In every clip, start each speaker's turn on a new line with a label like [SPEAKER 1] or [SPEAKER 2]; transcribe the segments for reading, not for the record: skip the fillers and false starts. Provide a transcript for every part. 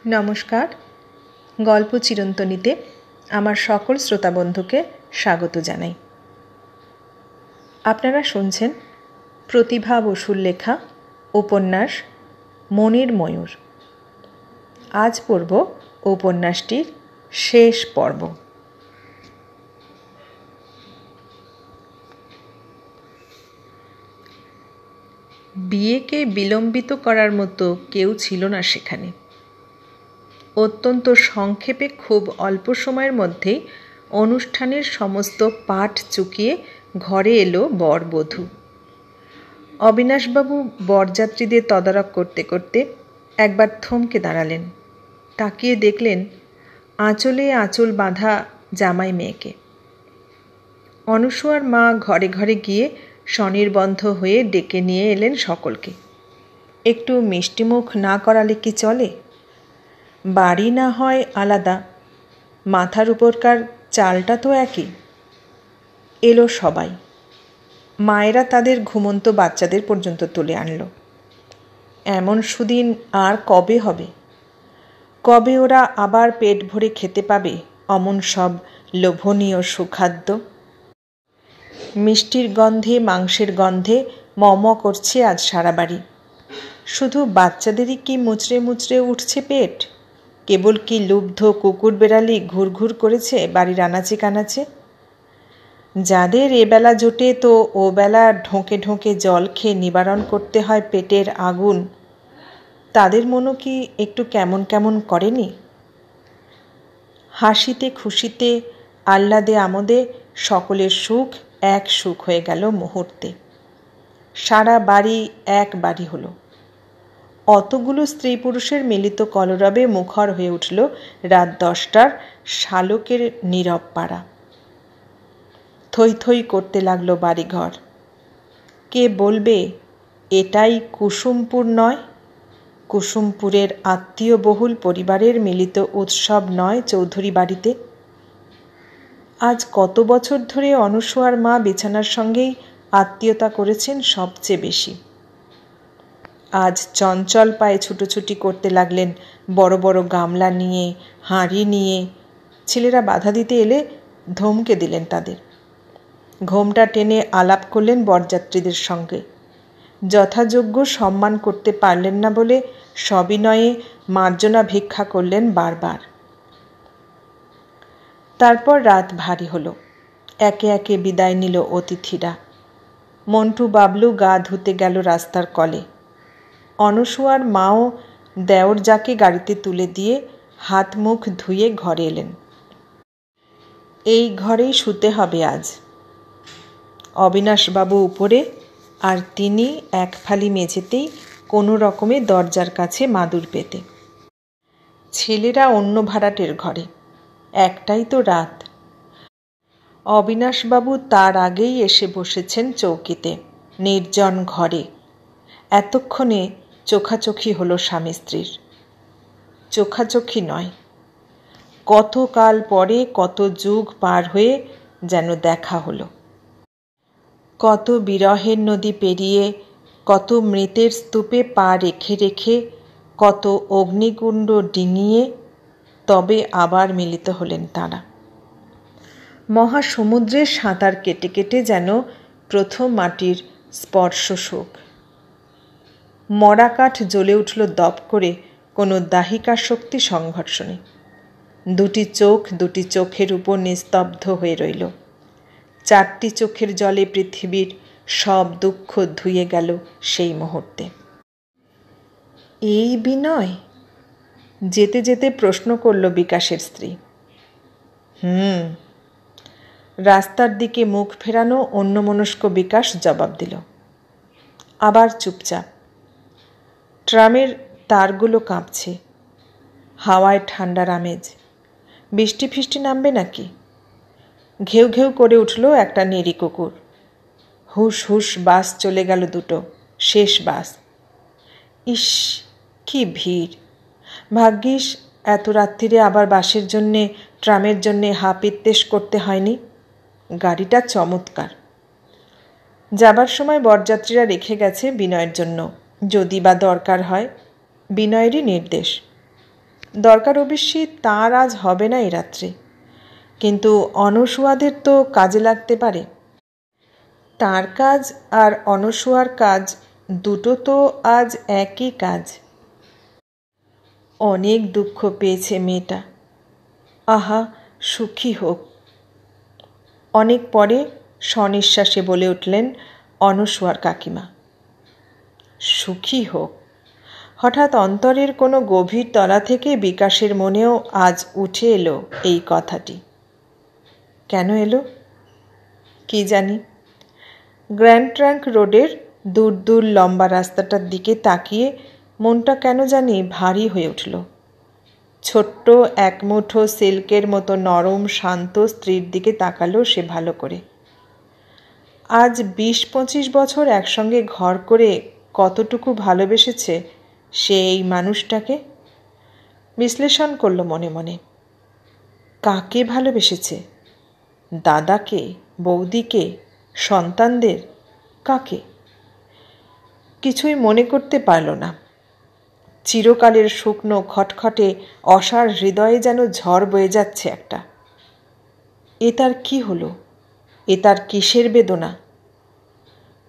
[SPEAKER 1] নমস্কার। গল্প চিরন্তনীতে আমার সকল শ্রোতা বন্ধুকে স্বাগত জানাই। আপনারা শুনছেন প্রতিভা বসুর লেখা উপন্যাস মনের ময়ূর। আজ পড়ব উপন্যাসটির শেষ পর্ব। বিয়েকে বিলম্বিত করার মতো কেউ ছিল না সেখানে। অত্যন্ত সংক্ষেপে খুব অল্প সময়ের মধ্যেই অনুষ্ঠানের সমস্ত পাট চুকিয়ে ঘরে এলো বর বধূ। অবিনাশবাবু বরযাত্রীদের তদারক করতে করতে একবার থমকে দাঁড়ালেন। তাকিয়ে দেখলেন আঁচলে আঁচল বাঁধা জামাই মেয়েকে। অনুসূয়ার মা ঘরে ঘরে গিয়ে স্বনির্বন্ধ হয়ে ডেকে নিয়ে এলেন সকলকে। একটু মিষ্টিমুখ না করালে কি চলে? বাড়ি না হয় আলাদা, মাথার উপরকার চালটা তো একই। এলো সবাই। মায়েরা তাদের ঘুমন্ত বাচ্চাদের পর্যন্ত তুলে আনলো। এমন সুদিন আর কবে হবে? কবে ওরা আবার পেট ভরে খেতে পাবে অমন সব লোভনীয় সুখাদ্য? মিষ্টির গন্ধে মাংসের গন্ধে মম করছে আজ সারা বাড়ি। শুধু বাচ্চাদেরই কি মুচড়ে মুচড়ে উঠছে পেট? কেবল কি লুব্ধ কুকুর বেড়ালি ঘুরঘুর করেছে বাড়ির আনাচে কানাচে? যাদের এবেলা জোটে তো ও বেলা ঢোকে ঢোকে জল খেয়ে নিবারণ করতে হয় পেটের আগুন, তাদের মনও কি একটু কেমন কেমন করেনি? হাসিতে খুশিতে আহ্লাদে আমোদে সকলের সুখ এক সুখ হয়ে গেল মুহূর্তে। সারা বাড়ি এক বাড়ি হলো। অতগুলো স্ত্রী পুরুষের মিলিত কলরবে মুখর হয়ে উঠল রাত 10টার শালকের নীরব পাড়া। থই থই করতে লাগলো বাড়িঘর। কে বলবে এটাই কুসুমপুর নয়? কুসুমপুরের আত্মীয় বহুল পরিবারের মিলিত উৎসব নয় চৌধুরী বাড়িতে? আজ কত বছর ধরে অনুসূয়ার মা বিছানার সঙ্গেই আত্মীয়তা করেছেন সবচেয়ে বেশি। আজ চঞ্চল পায়ে ছুটোছুটি করতে লাগলেন বড় বড় গামলা নিয়ে, হাঁড়ি নিয়ে। ছেলেরা বাধা দিতে এলে ধমকে দিলেন তাদের। ঘোমটা টেনে আলাপ করলেন বরযাত্রীদের সঙ্গে। যথাযোগ্য সম্মান করতে পারলেন না বলে সবিনয়ে মার্জনা ভিক্ষা করলেন বারবার। তারপর রাত ভারী হলো। একে একে বিদায় নিল অতিথিরা। মন্টু বাবলু গা ধুতে গেল রাস্তার কলে। অনুসূয়ার মাও দেওরজাকে গাড়িতে তুলে দিয়ে হাত মুখ ধুয়ে ঘরে এলেন। এই ঘরেই শুতে হবে আজ। অবিনাশবাবু উপরে, আর তিনি এক ফালি মেঝেতেই কোনো রকমে দরজার কাছে মাদুর পেতে। ছেলেরা অন্য ভাড়াটের ঘরে। একটাই তো রাত। অবিনাশবাবু তার আগেই এসে বসেছেন চৌকিতে, নির্জন ঘরে। এতক্ষণে চোখাচোখি হলো স্বামী স্ত্রীর। চোখাচোখি নয়, কতকাল পরে কত যুগ পার হয়ে যেন দেখা হলো। কত বিরহের নদী পেরিয়ে, কত মৃতের স্তূপে পা রেখে রেখে, কত অগ্নিকুণ্ড ডিঙিয়ে তবে আবার মিলিত হলেন তাঁরা। মহাসমুদ্রে সাঁতার কেটে কেটে যেন প্রথম মাটির স্পর্শ সুখ। মরা কাঠ জ্বলে উঠল দপ করে কোনো দাহিকা শক্তি সংঘর্ষণে। দুটি চোখ দুটি চোখের উপর নিস্তব্ধ হয়ে রইল। 4টি চোখের জলে পৃথিবীর সব দুঃখ ধুয়ে গেল সেই মুহূর্তে। এই বিনয়? যেতে যেতে প্রশ্ন করল বিকাশের স্ত্রী। রাস্তার দিকে মুখ ফেরানো অন্যমনস্ক বিকাশ জবাব দিল। আবার চুপচাপ। ট্রামের তারগুলো কাঁপছে। হাওয়ায় ঠান্ডার আমেজ। বৃষ্টি ফিষ্টি নামবে নাকি? ঘেউ ঘেউ করে উঠল একটা নেড়ি কুকুর। হুস হুস বাস চলে গেল দুটো, শেষ বাস। ইস, কি ভিড়! ভাগ্যিস এত রাত্রিরে আবার বাসের জন্যে ট্রামের জন্যে হাপিত্তেশ করতে হয়নি। গাড়িটা চমৎকার। যাবার সময় বরযাত্রীরা রেখে গেছে বিনয়ের জন্য, যদি বা দরকার হয়। বিনয়েরই নির্দেশ। দরকার অবশ্যই তাঁর আজ হবে না এই রাত্রে, কিন্তু অনসূয়াদের তো কাজে লাগতে পারে। তাঁর কাজ আর অনসূয়ার কাজ দুটো তো আজ একই কাজ। অনেক দুঃখ পেয়েছে মেয়েটা, আহা সুখী হোক। অনেক পরে স্বনিঃশ্বাসে বলে উঠলেন অনসূয়ার কাকিমা। সুখী হোক। হঠাৎ অন্তরের কোনো গভীর তলা থেকে বিকাশের মনেও আজ উঠে এলো এই কথাটি। কেন এলো কি জানি। গ্র্যান্ড ট্রাঙ্ক রোডের দূর দূর লম্বা রাস্তাটার দিকে তাকিয়ে মনটা কেন জানি ভারী হয়ে উঠল। ছোট্ট এক মুঠো সিল্কের মতো নরম শান্ত স্ত্রীর দিকে তাকালো সে ভালো করে। আজ ২০-২৫ বছর একসঙ্গে ঘর করে কতটুকু ভালোবেসেছে সে এই মানুষটাকে। বিশ্লেষণ করল মনে মনে। কাকে ভালোবেসেছে? দাদাকে, বৌদিকে, সন্তানদের, কাকে? কিছুই মনে করতে পারল না। চিরকালের শুকনো খটখটে অসার হৃদয়ে যেন ঝড় বয়ে যাচ্ছে একটা। এ তার কি হলো? এ তার কিসের বেদনা?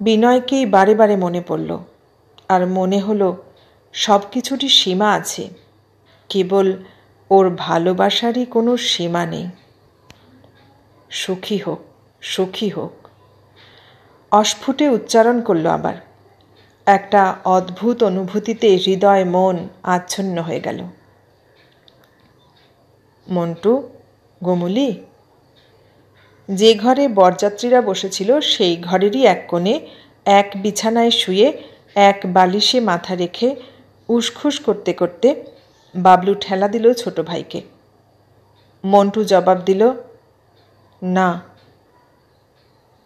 [SPEAKER 1] বিনয়কেই বারে বারে মনে পড়ল, আর মনে হলো সব কিছুরই সীমা আছে, কেবল ওর ভালোবাসারই কোনো সীমা নেই। সুখী হোক, সুখী হোক, অস্ফুটে উচ্চারণ করল আবার। একটা অদ্ভুত অনুভূতিতে হৃদয় মন আচ্ছন্ন হয়ে গেল। মন্টু, গোমুলি। যে ঘরে বরযাত্রীরা বসেছিল সেই ঘরেরই এক কোণে এক বিছানায় শুয়ে এক বালিশে মাথা রেখে উসখুস করতে করতে বাবলু ঠেলা দিল ছোট ভাইকে। মন্টু জবাব দিল, না।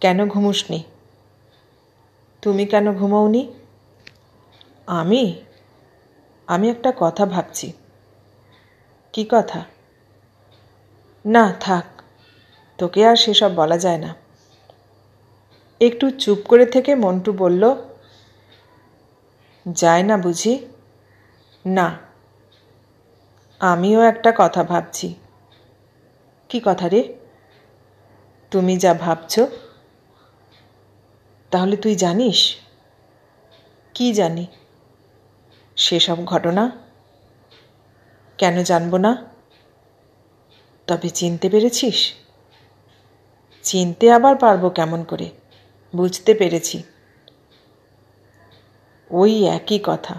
[SPEAKER 1] কেন ঘুমোসনি? তুমি কেন ঘুমোওনি? আমি একটা কথা ভাবছি। কি কথা? না থাক, তোকে আর সেসব বলা যায় না। একটু চুপ করে থেকে মন্টু বলল, যায় না বুঝি? না। আমিও একটা কথা ভাবছি। কি কথা রে? তুমি যা ভাবছ। তাহলে তুই জানিস? কি জানি? সেসব ঘটনা। কেন জানবো না? তবে চিনতে পেরেছিস? চিনতে আবার পারবো কেমন করে? বুঝতে পেরেছি। ওই একই কথা।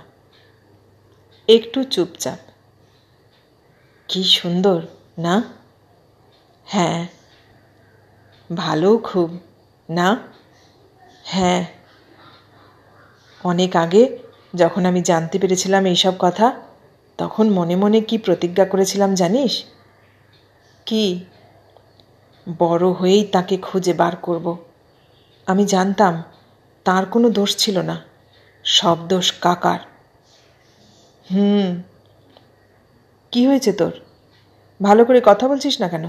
[SPEAKER 1] একটু চুপচাপ। কি সুন্দর না? হ্যাঁ। ভালো খুব না? হ্যাঁ। অনেক আগে যখন আমি জানতে পেরেছিলাম এইসব কথা, তখন মনে মনে কি প্রতিজ্ঞা করেছিলাম জানিস? কি? বড় হয়েই তাকে খুঁজে বার করব। আমি জানতাম তার কোনো দোষ ছিল না, সব দোষ কাকার। কি হয়েছে তোর? ভালো করে কথা বলছিস না কেন?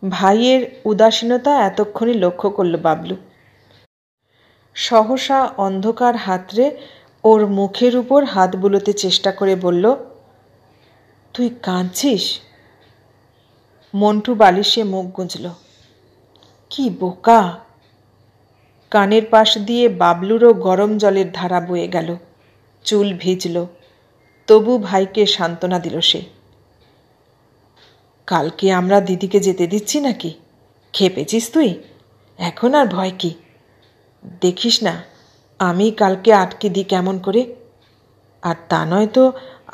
[SPEAKER 1] ভাইয়ের উদাসীনতা এতক্ষণে লক্ষ্য করল বাবলু। সহসা অন্ধকার হাতড়ে ওর মুখের উপর হাত বুলোতে চেষ্টা করে বলল, তুই কাঁদছিস? মন্টু বালিশে মুখ গুঁজল। কি বোকা! কানের পাশ দিয়ে বাবলুরও গরম জলের ধারা বয়ে গেল, চুল ভিজল। তবু ভাইকে সান্ত্বনা দিল সে। কালকে আমরা দিদিকে যেতে দিচ্ছি নাকি? খেপেছিস তুই? এখন আর ভয় কি? দেখিস না আমি কালকে আটকে দিই কেমন করে। আর তা নয় তো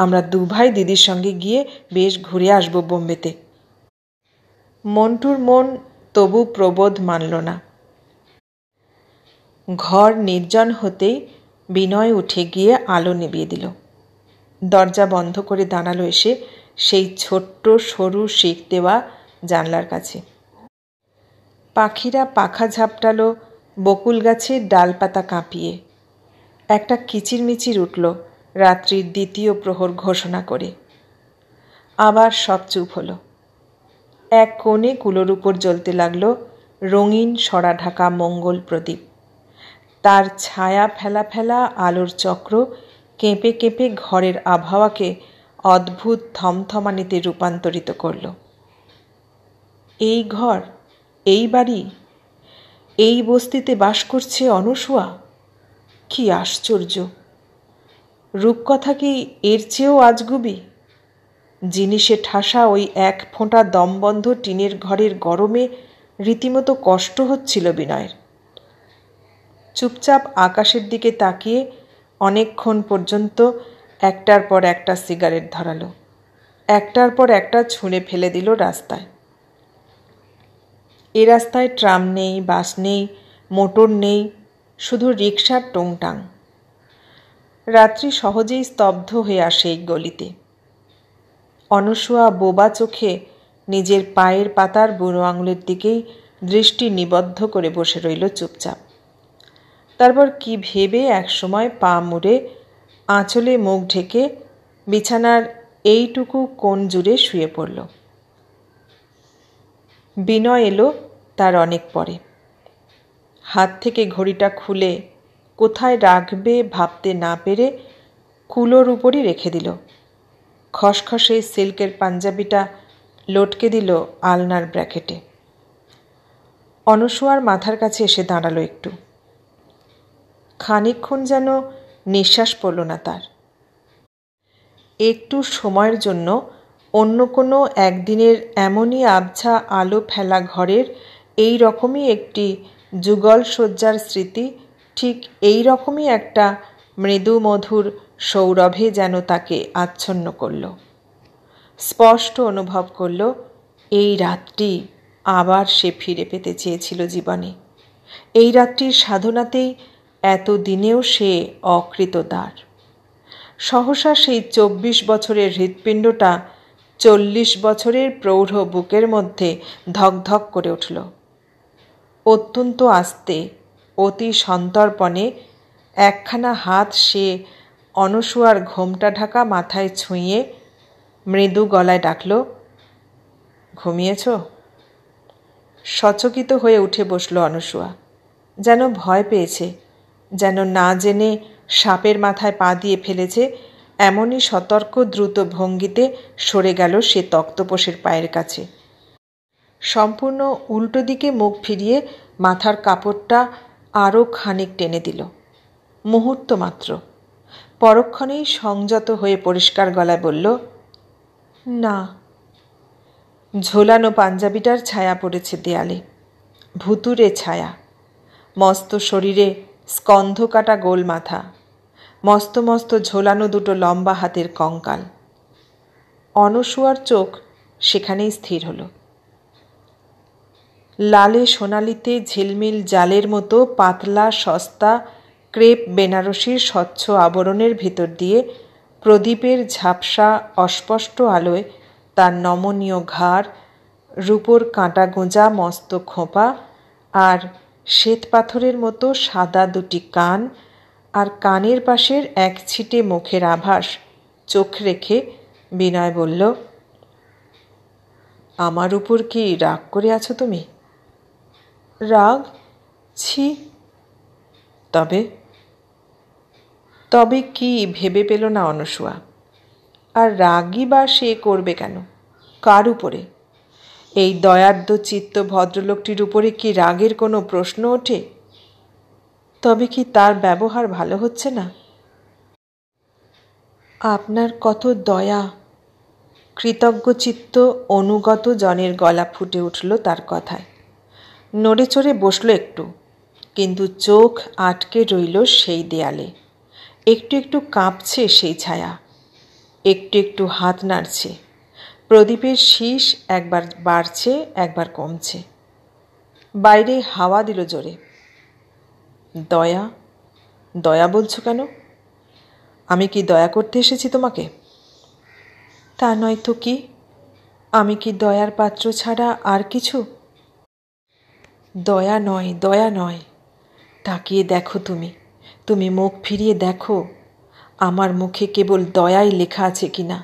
[SPEAKER 1] আমরা দুভাই দিদির সঙ্গে গিয়ে বেশ ঘুরে আসবো বোম্বেতে। মন্টুর মন তবু প্রবোধ মানল না। ঘর নির্জন হতেই বিনয় উঠে গিয়ে আলো নিভিয়ে দিল। দরজা বন্ধ করে দাঁড়ালো এসে সেই ছোট্ট সরু শিক দেওয়া জানলার কাছে। পাখিরা পাখা ঝাপটালো বকুল গাছের ডালপাতা কাঁপিয়ে। একটা কিচিরমিচির উঠল রাত্রির দ্বিতীয় প্রহর ঘোষণা করে। আবার সব চুপ হলো। এক কোণে কুলোর উপর জ্বলতে লাগলো রঙিন সরা ঢাকা মঙ্গল প্রদীপ। তার ছায়া ফেলা ফেলা আলোর চক্র কেঁপে কেঁপে ঘরের আবহাওয়াকে অদ্ভুত থমথমানিতে রূপান্তরিত করল। এই ঘর, এই বাড়ি, এই বস্তিতে বাস করছে অনসূয়া? কি আশ্চর্য! রূপকথা কি এর চেয়েও আজগুবি? জিনিসে ঠাসা ওই এক ফোঁটা দমবন্ধ টিনের ঘরের গরমে রীতিমতো কষ্ট হচ্ছিল বিনয়ের। চুপচাপ আকাশের দিকে তাকিয়ে অনেকক্ষণ পর্যন্ত একটার পর একটা সিগারেট ধরালো, একটার পর একটা ছুঁড়ে ফেলে দিল রাস্তায়। এ রাস্তায় ট্রাম নেই, বাস নেই, মোটর নেই, শুধু রিকশার টুংটাং। রাত্রি সহজেই স্তব্ধ হয়ে আসে এই গলিতে। অনসূয়া বোবা চোখে নিজের পায়ের পাতার বুড়ো আঙুলের দিকেই দৃষ্টি নিবদ্ধ করে বসে রইল চুপচাপ। তারপর কি ভেবে একসময় পা মুড়ে আঁচলে মুখ ঢেকে বিছানার এইটুকু কোণ জুড়ে শুয়ে পড়ল। বিনয় এলো তার অনেক পরে। হাত থেকে ঘড়িটা খুলে কোথায় রাখবে ভাবতে না পেরে কুলোর উপরই রেখে দিল। খসখসে সিল্কের পাঞ্জাবিটা লটকে দিল আলনার ব্র্যাকেটে। অনসূয়ার মাথার কাছে এসে দাঁড়ালো একটু। খানিকক্ষণ যেন নিঃশ্বাস পড়ল না তার। একটু সময়ের জন্য অন্য কোনো একদিনের এমনই আবছা আলো ফেলা ঘরের এই রকমই একটি যুগল সজ্জার স্মৃতি ঠিক এই রকমই একটা মৃদু মধুর সৌরভে যেন তাকে আচ্ছন্ন করল। স্পষ্ট অনুভব করল এই রাতটি আবার সে ফিরে পেতে চেয়েছিল জীবনে। এই রাতটির সাধনাতেই এত দিনেও সে অকৃতদার। সহসা সেই 24 বছরের হৃৎপিণ্ডটা 40 বছরের প্রৌঢ় বুকের মধ্যে ধকধক করে উঠল। অত্যন্ত আস্তে, অতি সন্তর্পণে একখানা হাত সে অনসূয়ার ঘোমটা ঢাকা মাথায় ছুঁয়ে মৃদু গলায় ডাকল, ঘুমিয়েছ? সচকিত হয়ে উঠে বসল অনসূয়া। যেন ভয় পেয়েছে, যেন না জেনে সাপের মাথায় পা দিয়ে ফেলেছে, এমনই সতর্ক দ্রুত ভঙ্গিতে সরে গেল সে তক্তপোষের পায়ের কাছে। সম্পূর্ণ উল্টো দিকে মুখ ফিরিয়ে মাথার কাপড়টা আরও খানিক টেনে দিল। মুহূর্ত মাত্র। পরক্ষণেই সংযত হয়ে পরিষ্কার গলায় বলল, না। ঝোলানো পাঞ্জাবিটার ছায়া পড়েছে দেয়ালে, ভুতুরে ছায়া। মস্ত শরীরে স্কন্ধ কাটা গোল মাথা, মস্ত মস্ত ঝোলানো দুটো লম্বা হাতের কঙ্কাল। অনসূয়ার চোখ সেখানেই স্থির হল। লালে সোনালিতে ঝিলমিল জালের মতো পাতলা সস্তা ক্রেপ বেনারসির স্বচ্ছ আবরণের ভিতর দিয়ে প্রদীপের ঝাপসা অস্পষ্ট আলোয় তার নমনীয় ঘাড়, রূপোর কাঁটা গোঁজা মস্ত খোঁপা, আর শ্বেত পাথরের মতো সাদা দুটি কান, আর কানের পাশের এক ছিটে মুখের আভাস চোখ রেখে বিনয় বলল, আমার উপর কি রাগ করে আছো তুমি? রাগ? ছি। তবে? তবে কি ভেবে পেল না অনসূয়া। আর রাগই বা সে করবে কেন? কার উপরে? এই দয়ার্দ্র চিত্ত ভদ্রলোকটির উপরে কি রাগের কোনো প্রশ্ন ওঠে? তবে কি তার ব্যবহার ভালো হচ্ছে না? আপনার কত দয়া! কৃতজ্ঞ চিত্ত অনুগত জনের গলা ফুটে উঠল তার কথায়। নড়ে চড়ে বসল একটু, কিন্তু চোখ আটকে রইল সেই দেয়ালে। একটু একটু কাঁপছে সেই ছায়া, একটু একটু হাত নাড়ছে। প্রদীপের শীষ একবার বাড়ছে, একবার কমছে। বাইরে হাওয়া দিল জোরে। দয়া? দয়া বলছো কেন? আমি কি দয়া করতে এসেছি তোমাকে? তা নয় তো কি? আমি কি দয়ার পাত্র ছাড়া আর কিছু? দয়া নয়, দয়া নয়। তাকিয়ে দেখো তুমি, তুমি মুখ ফিরিয়ে দেখো আমার মুখে কেবল দয়াই লেখা আছে কিনা।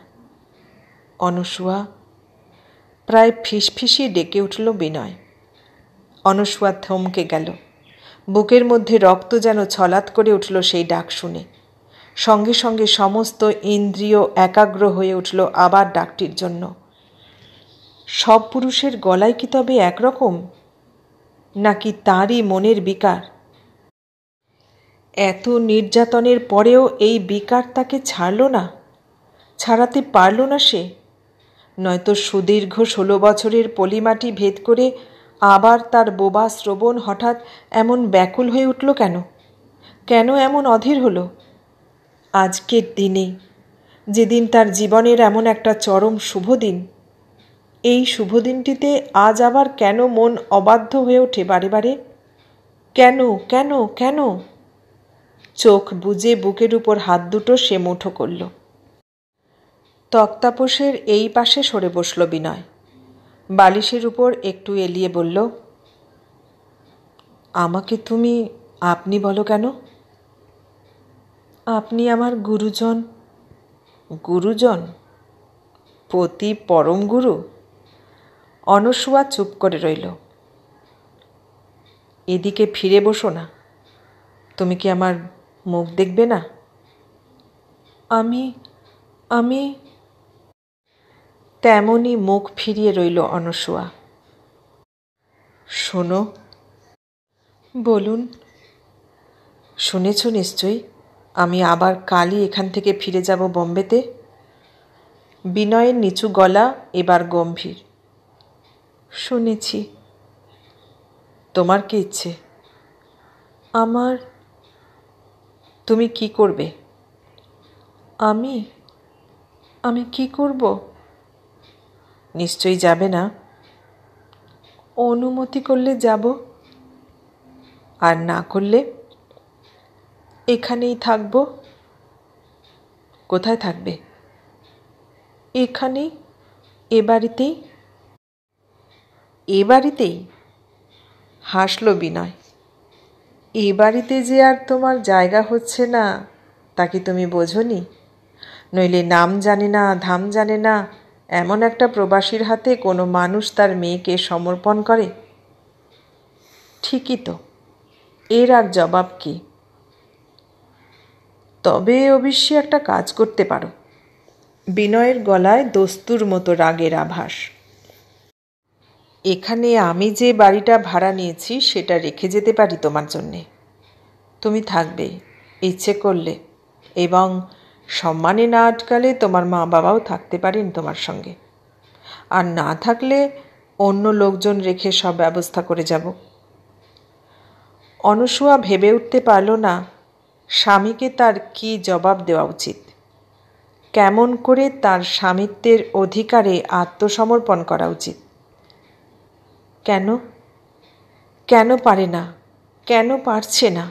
[SPEAKER 1] অনসূয়া। প্রায় ফিসফিসিয়ে ডেকে উঠল বিনয়। অনসূয়া থমকে গেল। বুকের মধ্যে রক্ত যেন ছলাৎ করে উঠল সেই ডাক শুনে। সঙ্গে সঙ্গে সমস্ত ইন্দ্রিয় একাগ্র হয়ে উঠল আবার ডাকটির জন্য। সব পুরুষের গলায় কি তবে একরকম, নাকি তারই মনের বিকার? এত নির্যাতনের পরেও এই বিকার তাকে ছাড়ল না, ছাড়াতে পারল না সে। নয়তো সুদীর্ঘ 16 বছরের পলিমাটি ভেদ করে আবার তার বোবা শ্রবণ হঠাৎ এমন ব্যাকুল হয়ে উঠল কেন? কেন এমন অধীর হলো? আজকের দিনে, যেদিন তার জীবনের এমন একটা চরম শুভ দিন, এই শুভ দিনটিতে আজ আবার কেন মন অবাধ্য হয়ে ওঠে বারে বারে? কেন কেন কেন? চোখ বুজে বুকের উপর হাত দুটো সে মুঠো করল। তক্তাপোষের এই পাশে সরে বসল বিনয়। বালিশের উপর একটু এলিয়ে বলল, আমাকে তুমি আপনি বলো কেন? আপনি আমার গুরুজন। গুরুজন? পতি পরম গুরু? অনসূয়া চুপ করে রইল। এদিকে ফিরে বসো না। তুমি কি আমার মুখ দেখবে না? আমি আমি তেমনই মুখ ফিরিয়ে রইল অনসূয়া। শোনো। বলুন। শুনেছ নিশ্চয়ই আমি আবার কালই এখান থেকে ফিরে যাব বোম্বেতে। বিনয়ের নিচু গলা এবার গম্ভীর। শুনেছি। তোমার কি ইচ্ছে? আমার। তুমি কি করবে? আমি আমি কি করব? নিশ্চয়ই যাবে না? অনুমতি করলে যাব। আর না করলে? এখানেই থাকব। কোথায় থাকবে? এখানেই, এ বাড়িতেই। এ বাড়িতেই? হাসল বিনয়। এ বাড়িতে যে আর তোমার জায়গা হচ্ছে না তা কি তুমি বোঝনি? নইলে নাম জানে না, ধাম জানে না এমন একটা প্রবাসীর হাতে কোনো মানুষ তার মেয়েকে সমর্পণ করে? ঠিকই তো, এর আর জবাব কি? তবে অবশ্যই একটা কাজ করতে পারো। বিনয়ের গলায় দস্তুর মতো রাগের আভাস। এখানে আমি যে বাড়িটা ভাড়া নিয়েছি সেটা রেখে যেতে পারি তোমার জন্যে। তুমি থাকবে ইচ্ছে করলে, এবং সম্মানে না আটকালে তোমার মা বাবাও থাকতে পারেন তোমার সঙ্গে। আর না থাকলে অন্য লোকজন রেখে সব ব্যবস্থা করে যাব। অনসূয়া ভেবে উঠতে পারল না স্বামীকে তার কী জবাব দেওয়া উচিত। কেমন করে তার স্বামিত্বের অধিকারে আত্মসমর্পণ করা উচিত। কেন কেন পারে না? কেন পারছে না?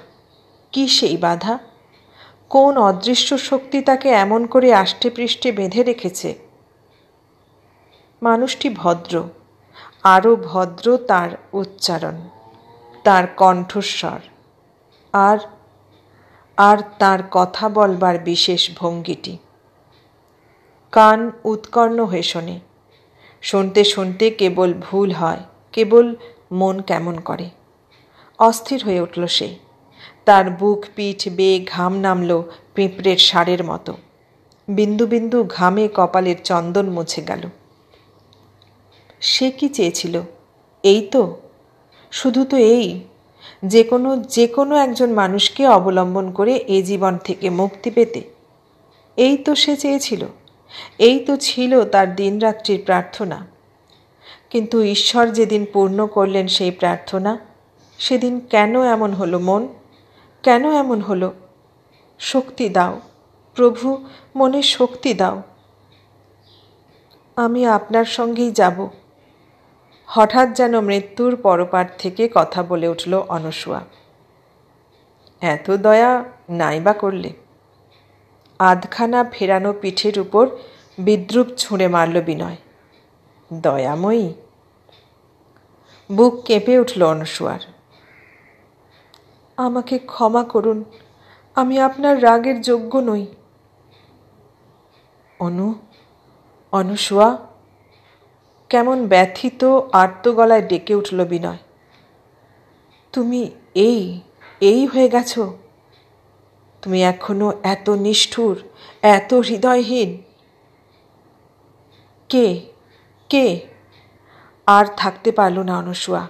[SPEAKER 1] কি সেই বাধা? কোন অদৃশ্য শক্তি তাকে এমন করে আষ্টে পৃষ্ঠে বেঁধে রেখেছে? মানুষটি ভদ্র, আরও ভদ্র তার উচ্চারণ, তার কণ্ঠস্বর, আর আর তার কথা বলবার বিশেষ ভঙ্গিটি। কান উৎকর্ণ হয়ে শোনে। শুনতে শুনতে কেবল ভুল হয়, কেবল মন কেমন করে। অস্থির হয়ে উঠল সে। তার বুক পিঠ বেয়ে ঘাম নামল পিঁপড়ের ষাঁড়ের মতো। বিন্দু বিন্দু ঘামে কপালের চন্দন মুছে গেল। সে কি চেয়েছিল? এই তো, শুধু তো এই, যে কোনো একজন মানুষকে অবলম্বন করে এ জীবন থেকে মুক্তি পেতে। এই তো সে চেয়েছিল। এই তো ছিল তার দিনরাত্রির প্রার্থনা। কিন্তু ঈশ্বর যেদিন পূর্ণ করলেন সেই প্রার্থনা, সেদিন কেন এমন হলো মন? কেন এমন হলো? শক্তি দাও প্রভু, মনে শক্তি দাও। আমি আপনার সঙ্গেই যাব। হঠাৎ যেন মৃত্যুর পরপার থেকে কথা বলে উঠল অনসূয়া। এত দয়া নাই বা করলে? আধখানা ফেরানো পিঠের উপর বিদ্রূপ ছুঁড়ে মারল বিনয়। দয়াময়ী? বুক কেঁপে উঠল অনসূয়ার। আমাকে ক্ষমা করুন, আমি আপনার রাগের যোগ্য নই। অনসূয়া? কেমন ব্যথিত আর্ত গলায় ডেকে উঠল বিনয়। তুমি এই হয়ে গেছো? তুমি এখনো এত নিষ্ঠুর, এত হৃদয়হীন। কে কে? আর থাকতে পারল না অনসূয়া।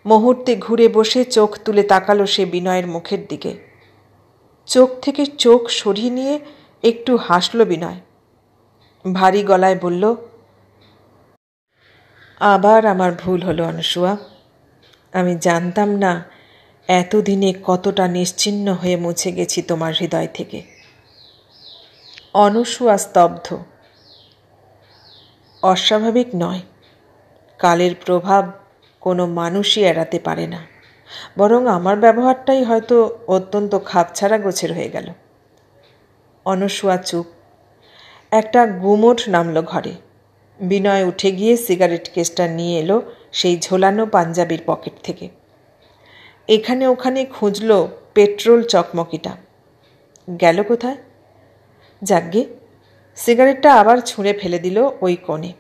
[SPEAKER 1] মুহূর্তে ঘুরে বসে চোখ তুলে তাকালো সে বিনয়ের মুখের দিকে। চোখ থেকে চোখ সরিয়ে নিয়ে একটু হাসল বিনয়। ভারী গলায় বলল, আবার আমার ভুল হলো অনসূয়া। আমি জানতাম না এতদিনে কতটা নিশ্চিহ্ন হয়ে মুছে গেছি তোমার হৃদয় থেকে। অনসূয়া স্তব্ধ। অস্বাভাবিক নয়, কালের প্রভাব কোনো মানুষই এড়াতে পারে না। বরং আমার ব্যবহারটাই হয়তো অত্যন্ত খাপছাড়া গোছের হয়ে গেল। অনসূয়া চুপ। একটা গুমোট নামল ঘরে। বিনয় উঠে গিয়ে সিগারেট কেসটা নিয়ে এলো সেই ঝোলানো পাঞ্জাবির পকেট থেকে। এখানে ওখানে খুঁজল পেট্রোল চকমকিটা। গেল কোথায়? যাকগে, সিগারেটটা আবার ছুঁড়ে ফেলে দিল ওই কোণে।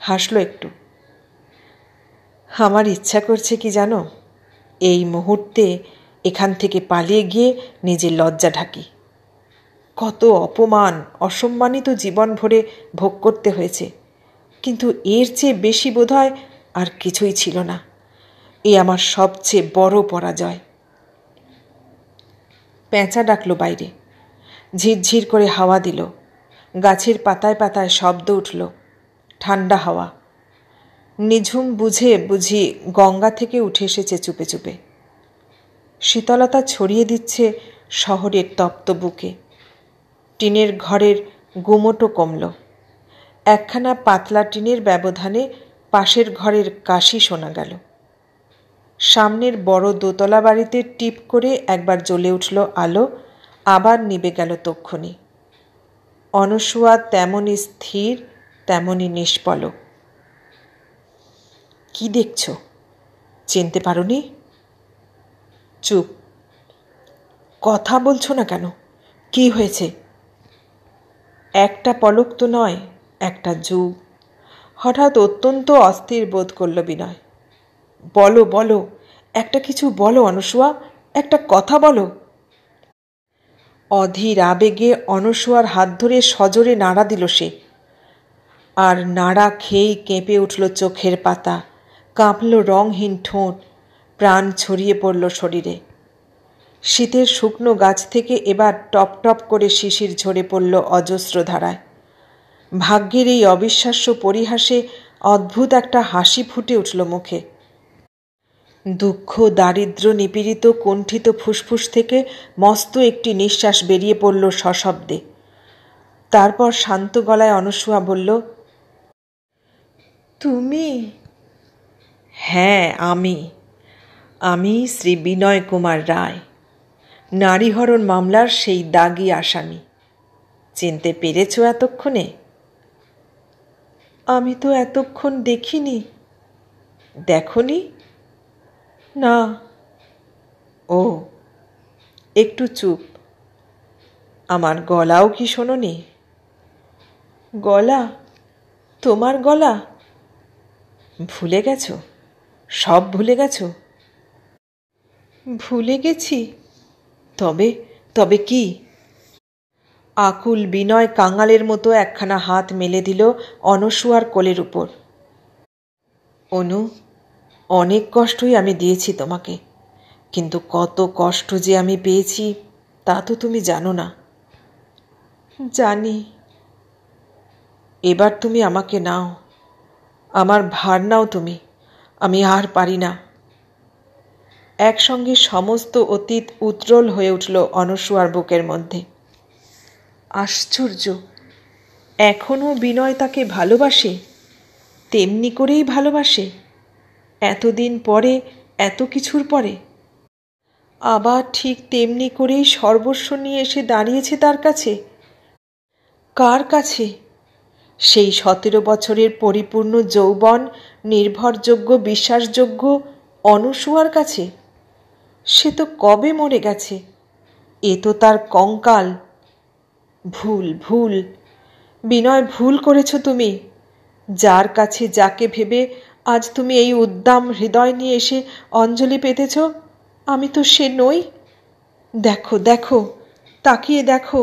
[SPEAKER 1] হাসলো একটু। আমার ইচ্ছা করছে কি জানো, এই মুহূর্তে এখান থেকে পালিয়ে গিয়ে নিজের লজ্জা ঢাকি। কত অপমান, অসম্মানিত জীবন ভরে ভোগ করতে হয়েছে, কিন্তু এর চেয়ে বেশি বোধহয় আর কিছুই ছিল না। এ আমার সবচেয়ে বড় পরাজয়। পেঁচা ডাকল বাইরে। ঝিরঝির করে হাওয়া দিল। গাছের পাতায় পাতায় শব্দ উঠল। ঠান্ডা হাওয়া। নিঝুম বুঝে বুঝি গঙ্গা থেকে উঠে এসেছে চুপে চুপে। শীতলতা ছড়িয়ে দিচ্ছে শহরের তপ্ত বুকে। টিনের ঘরের গুমোটো কমল। একখানা পাতলা টিনের ব্যবধানে পাশের ঘরের কাশি শোনা গেল। সামনের বড় দোতলা বাড়িতে টিপ করে একবার জ্বলে উঠল আলো, আবার নিভে গেল তক্ষুনি। অনসূয়া তেমনই স্থির, তেমনই নিষ্পলক। কি দেখছ? চিনতে পারোনি? চুপ। কথা বলছো না কেন? কি হয়েছে? একটা পলক তো নয়, একটা যুগ। হঠাৎ অত্যন্ত অস্থির বোধ করল বিনয়। বলো বলো, একটা কিছু বলো অনসূয়া, একটা কথা বলো। অধীর আবেগে অনসূয়ার হাত ধরে সজোরে নাড়া দিল সে। আর নাড়া খেয়েই কেঁপে উঠল চোখের পাতা, কাঁপল রংহীন ঠোঁট, প্রাণ ছড়িয়ে পড়ল শরীরে। শীতের শুকনো গাছ থেকে এবার টপ টপ করে শিশির ঝরে পড়ল অজস্র ধারায়। ভাগ্যের এই অবিশ্বাস্য পরিহাসে অদ্ভুত একটা হাসি ফুটে উঠল মুখে। দুঃখ দারিদ্র নিপীড়িত কুণ্ঠিত ফুসফুস থেকে মস্ত একটি নিঃশ্বাস বেরিয়ে পড়ল সশব্দে। তারপর শান্ত গলায় অনসূয়া বলল, তুমি? হ্যাঁ, আমি শ্রী বিনয় কুমার রায়, নারীহরণ মামলার সেই দাগী আসামি। চিনতে পেরেছ এতক্ষণে? আমি তো এতক্ষণ দেখিনি। দেখনি? না। ও, একটু চুপ। আমার গলাও কি শোনোনি? গলা? তোমার গলা? ভুলে গেছ? সব ভুলে গেছ? ভুলে গেছি। তবে তবে কি? আকুল বিনয় কাঙালের মতো একখানা হাত মেলে দিল অনসূয়ার কোলের উপর। অনু, অনেক কষ্টই আমি দিয়েছি তোমাকে, কিন্তু কত কষ্ট যে আমি পেয়েছি তা তো তুমি জানো না। জানি। এবার তুমি আমাকে নাও, আমার ভার নাও তুমি। আমি আর পারি না। একসঙ্গে সমস্ত অতীত উত্রল হয়ে উঠল অনসূয়ার বুকের মধ্যে। আশ্চর্য, এখনও বিনয় তাকে ভালোবাসে, তেমনি করেই ভালোবাসে, এতদিন পরে, এত কিছুর পরে। আবার ঠিক তেমনি করেই সর্বস্ব নিয়ে এসে দাঁড়িয়েছে তার কাছে। কার কাছে? সেই 17 বছরের পরিপূর্ণ যৌবন, নির্ভরযোগ্য বিশ্বাসযোগ্য অনসূয়ার কাছে। সে তো কবে মরে গেছে। এ তো তার কঙ্কাল। ভুল ভুল বিনয়, ভুল করেছ তুমি। যার কাছে, যাকে ভেবে আজ তুমি এই উদ্দাম হৃদয় নিয়ে এসে অঞ্জলি পেতেছ, আমি তো সে নই। দেখো দেখো, তাকিয়ে দেখো,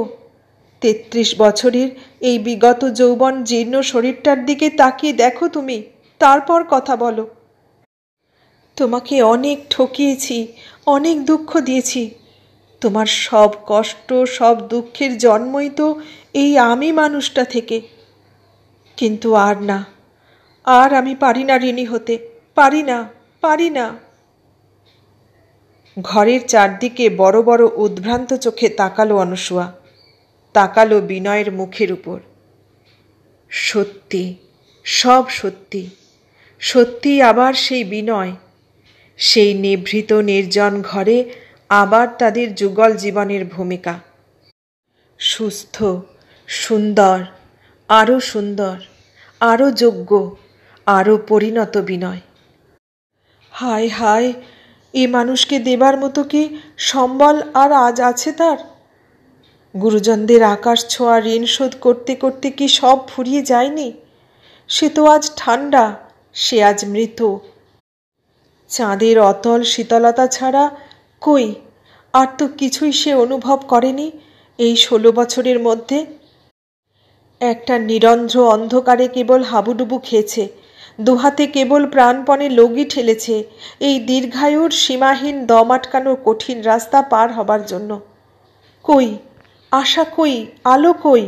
[SPEAKER 1] 33 বছরের এই বিগত যৌবন জীর্ণ শরীরটার দিকে তাকিয়ে দেখো তুমি, তারপর কথা বলো। তোমাকে অনেক ঠকিয়েছি, অনেক দুঃখ দিয়েছি। তোমার সব কষ্ট, সব দুঃখের জন্মই তো এই আমি মানুষটা থেকে। কিন্তু আর না, আর আমি পারি না ঋণী হতে, পারি না, পারি না। ঘরের চারদিকে বড় বড় উদ্ভ্রান্ত চোখে তাকালো অনসূয়া, তাকালো বিনয়ের মুখের উপর। সত্যি, সব সত্যি, সত্যি আবার সেই বিনয়, সেই নিভৃত নির্জন ঘরে আবার তাদের যুগল জীবনের ভূমিকা। সুস্থ, সুন্দর, আরও সুন্দর, আরও যোগ্য, আরও পরিণত বিনয়। হায় হায়, এ মানুষকে দেবার মতো কি সম্বল আর আজ আছে তার? গুরুজনদের আকাশ ছোঁয়া ঋণ শোধ করতে করতে কি সব ফুরিয়ে যায়নি? সে তো আজ ঠান্ডা, সে আজ মৃত। চাঁদের অতল শীতলতা ছাড়া কই আর তো কিছুই সে অনুভব করেনি এই 16 বছরের মধ্যে। একটা নিরন্ধ্র অন্ধকারে কেবল হাবুডুবু খেয়েছে, দুহাতে কেবল প্রাণপণে লগি ঠেলেছে এই দীর্ঘায়ুর সীমাহীন দম আটকানোর কঠিন রাস্তা পার হবার জন্য। কই আশা, কই আলো, কই?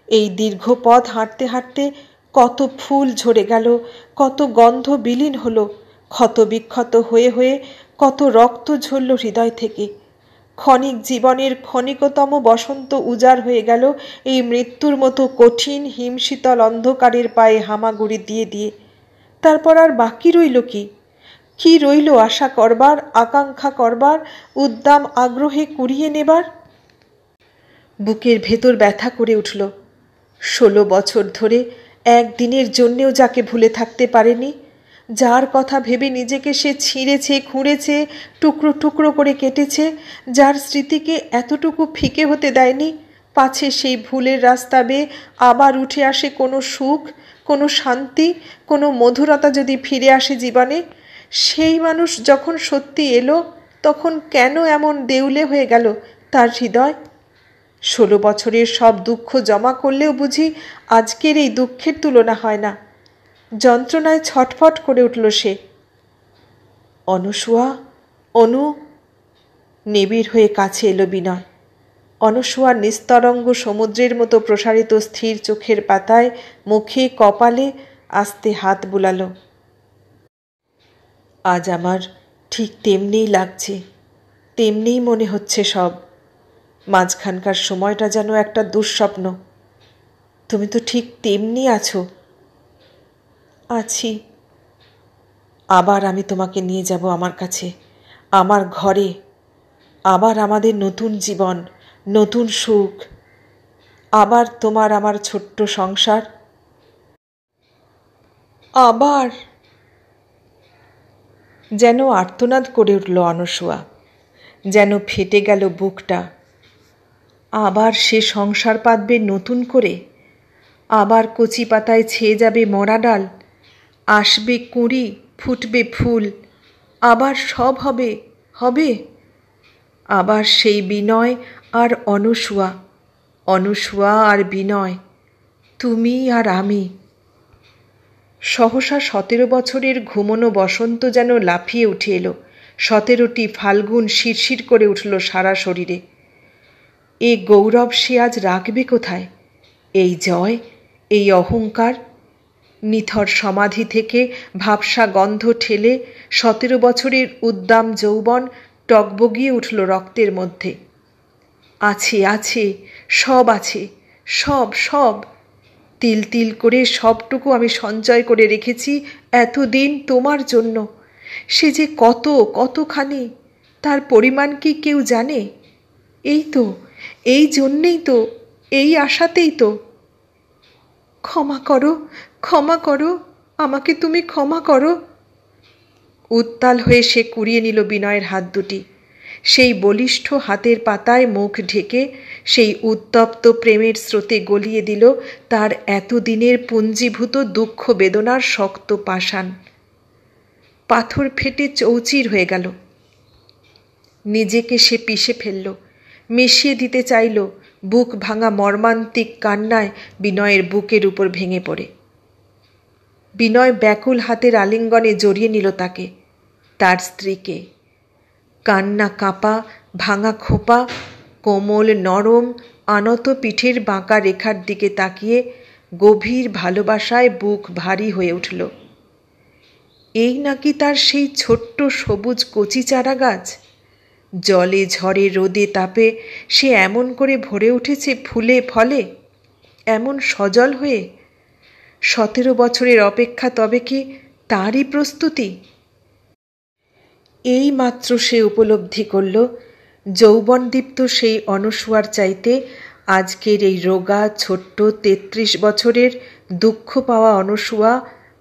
[SPEAKER 1] এই দীর্ঘ পথ হাঁটতে হাঁটতে কত ফুল ঝরে গেল, কত গন্ধ বিলীন হলো, ক্ষত বিক্ষত হয়ে হয়ে কত রক্ত ঝরল হৃদয় থেকে। ক্ষণিক জীবনের ক্ষণিকতম বসন্ত উজাড় হয়ে গেল এই মৃত্যুর মতো কঠিন হিমশীতল অন্ধকারের পায়ে হামাগুড়ি দিয়ে দিয়ে। তারপর আর বাকি রইল কি? কি রইল আশা করবার, আকাঙ্ক্ষা করবার, উদ্দাম আগ্রহে কুড়িয়ে নেবার? বুকের ভেতর ব্যথা করে উঠল। 16 বছর ধরে একদিনের জন্যেও যাকে ভুলে থাকতে পারেনি, যার কথা ভেবে নিজেকে সে ছিঁড়েছে, খুঁড়েছে, টুকরো টুকরো করে কেটেছে, যার স্মৃতিকে এতটুকু ফিকে হতে দেয়নি, পাছে সেই ভুলের রাস্তা বেয়ে আবার উঠে আসে কোনো সুখ, কোনো শান্তি, কোনো মধুরতা যদি ফিরে আসে জীবনে, সেই মানুষ যখন সত্যি এলো, তখন কেন এমন দেউলে হয়ে গেল তার হৃদয়? 16 বছরের সব দুঃখ জমা করলেও বুঝি আজকের এই দুঃখের তুলনা হয় না। যন্ত্রণায় ছটফট করে উঠল সে। অনসূয়া, অনু। নিবিড় হয়ে কাছে এলো বিনয়। অনসূয়ার নিস্তরঙ্গ সমুদ্রের মতো প্রসারিত স্থির চোখের পাতায়, মুখে, কপালে আস্তে হাত বুলালো। আজ আমার ঠিক তেমনিই লাগছে, তেমনিই মনে হচ্ছে সব। মাঝখানকার সময়টা যেন একটা দুঃস্বপ্ন। তুমি তো ঠিক তেমনি আছো। আছি। আবার আমি তোমাকে নিয়ে যাব আমার কাছে, আমার ঘরে। আবার আমাদের নতুন জীবন, নতুন সুখ। আবার তোমার আমার ছোট্ট সংসার। আবার। যেন আর্তনাদ করে উঠল অনসূয়া, যেন ফেটে গেল বুকটা। আবার সে সংসার পাতবে নতুন করে, আবার কচি পাতায় ছেয়ে যাবে মরা ডাল, আসবে কুঁড়ি, ফুটবে ফুল, আবার সব হবে, হবে। আবার সেই বিনয় আর অনসূয়া, অনসূয়া আর বিনয়, তুমি আর আমি। সহসা 17 বছরের ঘুমনো বসন্ত যেন লাফিয়ে উঠে এলো। 17টি ফাল্গুন শিরশির করে উঠল সারা শরীরে। এ গৌরব সে আজ রাখবে কোথায়? এই জয়, এই অহংকার? নিথর সমাধি থেকে ভাবসা গন্ধ ঠেলে 17 বছরের উদ্দাম যৌবন টগবগিয়ে উঠল রক্তের মধ্যে। আছে, আছে, সব আছে, সব, সব। তিল তিল করে সবটুকু আমি সঞ্চয় করে রেখেছি এতদিন তোমার জন্য। সে যে কত, কতখানি, তার পরিমাণ কি কেউ জানে? এই তো, এই জন্যেই তো, এই আশাতেই তো। ক্ষমা করো, ক্ষমা করো, আমাকে তুমি ক্ষমা করো। উত্তাল হয়ে সে কুড়িয়ে নিল বিনয়ের হাত দুটি। সেই বলিষ্ঠ হাতের পাতায় মুখ ঢেকে সেই উত্তপ্ত প্রেমের স্রোতে গলিয়ে দিল তার এতদিনের পুঞ্জীভূত দুঃখ বেদনার শক্ত পাষাণ। পাথর ফেটে চৌচির হয়ে গেল। নিজেকে সে পিষে ফেলল, মিশিয়ে দিতে চাইল, বুক ভাঙা মর্মান্তিক কান্নায় বিনয়ের বুকের উপর ভেঙে পড়ে। বিনয় ব্যাকুল হাতের আলিঙ্গনে জড়িয়ে নিল তাকে, তার স্ত্রীকে। কান্না কাঁপা ভাঙা খোপা, কোমল নরম আনত পিঠের বাঁকা রেখার দিকে তাকিয়ে গভীর ভালোবাসায় বুক ভারী হয়ে উঠল। এই নাকি তার সেই ছোট্ট সবুজ কচি চারা গাছ, জলে ঝড়ে রোদে তাপে সে এমন করে ভরে উঠেছে ফুলে ফলে, এমন সজল হয়ে। 17 বছরের অপেক্ষা তবে কি তারই প্রস্তুতি? এই মাত্র সে উপলব্ধি করল, যৌবনদীপ্ত সেই অনসূয়ার চাইতে আজকের এই রোগা ছোট্ট 33 বছরের দুঃখ পাওয়া অনসূয়া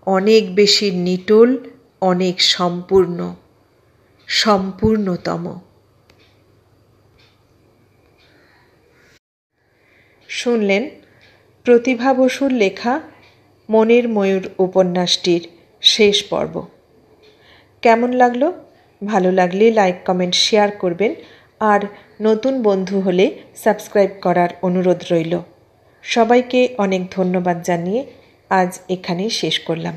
[SPEAKER 1] অনেক বেশি নিটোল, অনেক সম্পূর্ণ, সম্পূর্ণতম। শুনলেন প্রতিভা বসুর লেখা মনের ময়ূর উপন্যাসটির শেষ পর্ব। কেমন লাগলো? ভালো লাগলে লাইক কমেন্ট শেয়ার করবেন, আর নতুন বন্ধু হলে সাবস্ক্রাইব করার অনুরোধ রইল। সবাইকে অনেক ধন্যবাদ জানিয়ে আজ এখানেই শেষ করলাম।